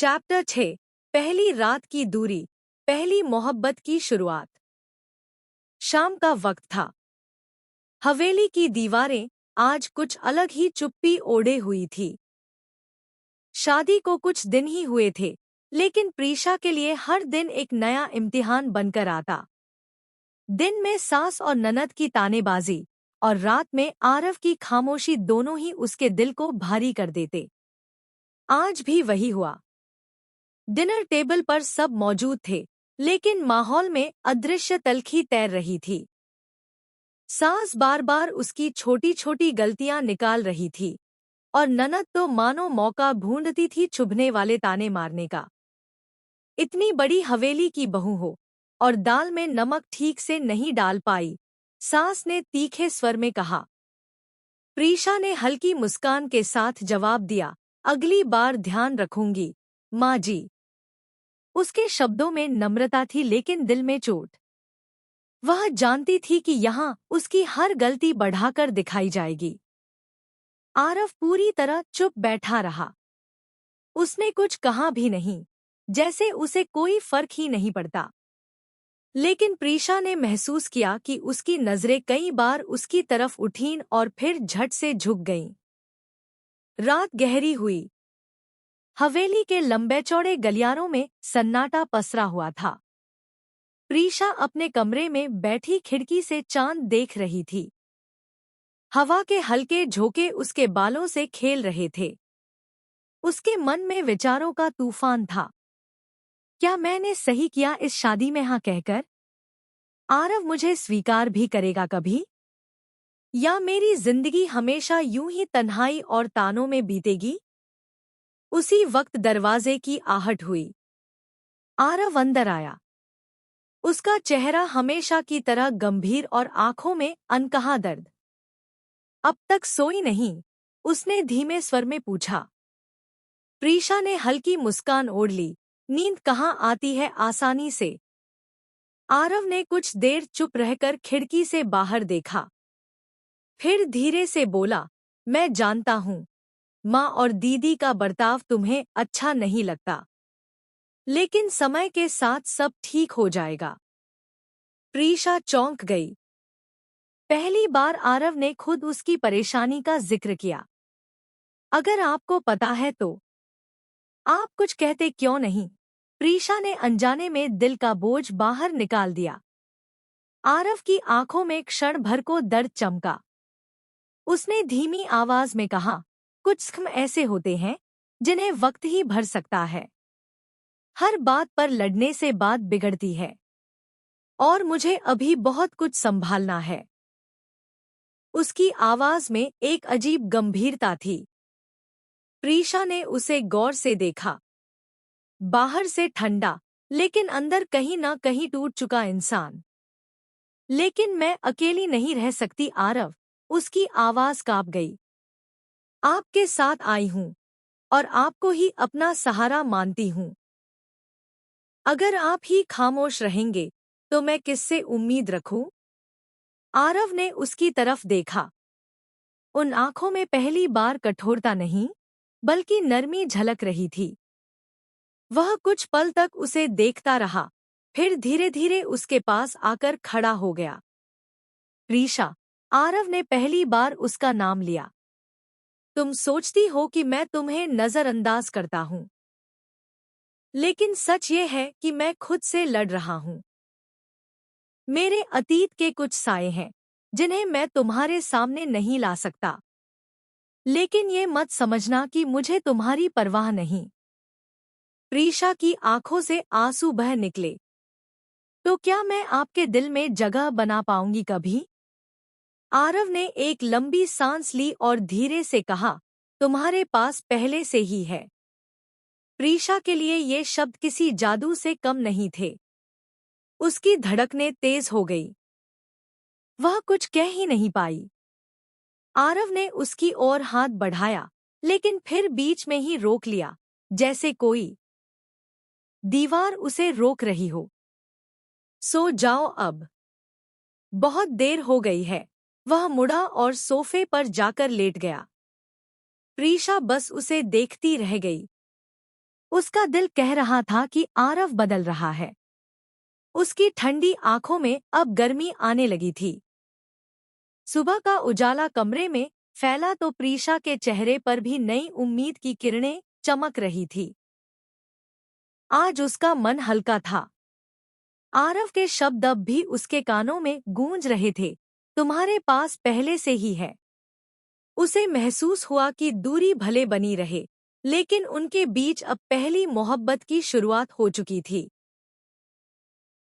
Chapter 6। पहली रात की दूरी, पहली मोहब्बत की शुरुआत। शाम का वक्त था। हवेली की दीवारें आज कुछ अलग ही चुप्पी ओढ़े हुई थी। शादी को कुछ दिन ही हुए थे, लेकिन प्रीशा के लिए हर दिन एक नया इम्तिहान बनकर आता। दिन में सास और ननद की तानेबाजी और रात में आरव की खामोशी दोनों ही उसके दिल को भारी कर देते। आज भी वही हुआ। डिनर टेबल पर सब मौजूद थे, लेकिन माहौल में अदृश्य तलखी तैर रही थी। सास बार बार उसकी छोटी छोटी गलतियां निकाल रही थी और ननद तो मानो मौका ढूंढती थी चुभने वाले ताने मारने का। इतनी बड़ी हवेली की बहू हो और दाल में नमक ठीक से नहीं डाल पाई, सास ने तीखे स्वर में कहा। प्रीशा ने हल्की मुस्कान के साथ जवाब दिया, अगली बार ध्यान रखूंगी माँ जी। उसके शब्दों में नम्रता थी, लेकिन दिल में चोट। वह जानती थी कि यहाँ उसकी हर गलती बढ़ाकर दिखाई जाएगी। आरव पूरी तरह चुप बैठा रहा। उसने कुछ कहा भी नहीं, जैसे उसे कोई फर्क ही नहीं पड़ता। लेकिन प्रीशा ने महसूस किया कि उसकी नजरें कई बार उसकी तरफ उठीं और फिर झट से झुक गईं। रात गहरी हुई। हवेली के लंबे चौड़े गलियारों में सन्नाटा पसरा हुआ था। प्रीशा अपने कमरे में बैठी खिड़की से चांद देख रही थी। हवा के हल्के झोंके उसके बालों से खेल रहे थे। उसके मन में विचारों का तूफान था। क्या मैंने सही किया इस शादी में हाँ कहकर? आरव मुझे स्वीकार भी करेगा कभी? या मेरी जिंदगी हमेशा यूं ही तन्हाई और तानों में बीतेगी? उसी वक्त दरवाजे की आहट हुई। आरव अंदर आया। उसका चेहरा हमेशा की तरह गंभीर और आंखों में अनकहा दर्द। अब तक सोई नहीं? उसने धीमे स्वर में पूछा। प्रीशा ने हल्की मुस्कान ओढ़ ली। नींद कहाँ आती है आसानी से। आरव ने कुछ देर चुप रहकर खिड़की से बाहर देखा। फिर धीरे से बोला, मैं जानता हूँ माँ और दीदी का बर्ताव तुम्हें अच्छा नहीं लगता, लेकिन समय के साथ सब ठीक हो जाएगा। प्रीशा चौंक गई। पहली बार आरव ने खुद उसकी परेशानी का जिक्र किया। अगर आपको पता है तो आप कुछ कहते क्यों नहीं? प्रीशा ने अनजाने में दिल का बोझ बाहर निकाल दिया। आरव की आंखों में क्षण भर को दर्द चमका। उसने धीमी आवाज में कहा, कुछ ख्म ऐसे होते हैं जिन्हें वक्त ही भर सकता है। हर बात पर लड़ने से बात बिगड़ती है, और मुझे अभी बहुत कुछ संभालना है। उसकी आवाज में एक अजीब गंभीरता थी। प्रीशा ने उसे गौर से देखा। बाहर से ठंडा, लेकिन अंदर कहीं ना कहीं टूट चुका इंसान। लेकिन मैं अकेली नहीं रह सकती आरव, उसकी आवाज कांप गई। आपके साथ आई हूँ और आपको ही अपना सहारा मानती हूँ। अगर आप ही खामोश रहेंगे तो मैं किससे उम्मीद रखूं? आरव ने उसकी तरफ देखा। उन आंखों में पहली बार कठोरता नहीं, बल्कि नरमी झलक रही थी। वह कुछ पल तक उसे देखता रहा, फिर धीरे धीरे उसके पास आकर खड़ा हो गया। प्रीशा, आरव ने पहली बार उसका नाम लिया। तुम सोचती हो कि मैं तुम्हें नजरअंदाज करता हूँ, लेकिन सच ये है कि मैं खुद से लड़ रहा हूँ। मेरे अतीत के कुछ साए हैं जिन्हें मैं तुम्हारे सामने नहीं ला सकता, लेकिन ये मत समझना कि मुझे तुम्हारी परवाह नहीं। प्रीशा की आंखों से आंसू बह निकले। तो क्या मैं आपके दिल में जगह बना पाऊंगी कभी? आरव ने एक लंबी सांस ली और धीरे से कहा, तुम्हारे पास पहले से ही है। प्रीशा के लिए ये शब्द किसी जादू से कम नहीं थे। उसकी धड़कनें तेज हो गई। वह कुछ कह ही नहीं पाई। आरव ने उसकी ओर हाथ बढ़ाया, लेकिन फिर बीच में ही रोक लिया, जैसे कोई दीवार उसे रोक रही हो। सो जाओ अब, बहुत देर हो गई है। वह मुड़ा और सोफे पर जाकर लेट गया। प्रीशा बस उसे देखती रह गई। उसका दिल कह रहा था कि आरव बदल रहा है। उसकी ठंडी आंखों में अब गर्मी आने लगी थी। सुबह का उजाला कमरे में फैला तो प्रीशा के चेहरे पर भी नई उम्मीद की किरणें चमक रही थी। आज उसका मन हल्का था। आरव के शब्द अब भी उसके कानों में गूंज रहे थे। तुम्हारे पास पहले से ही है। उसे महसूस हुआ कि दूरी भले बनी रहे, लेकिन उनके बीच अब पहली मोहब्बत की शुरुआत हो चुकी थी।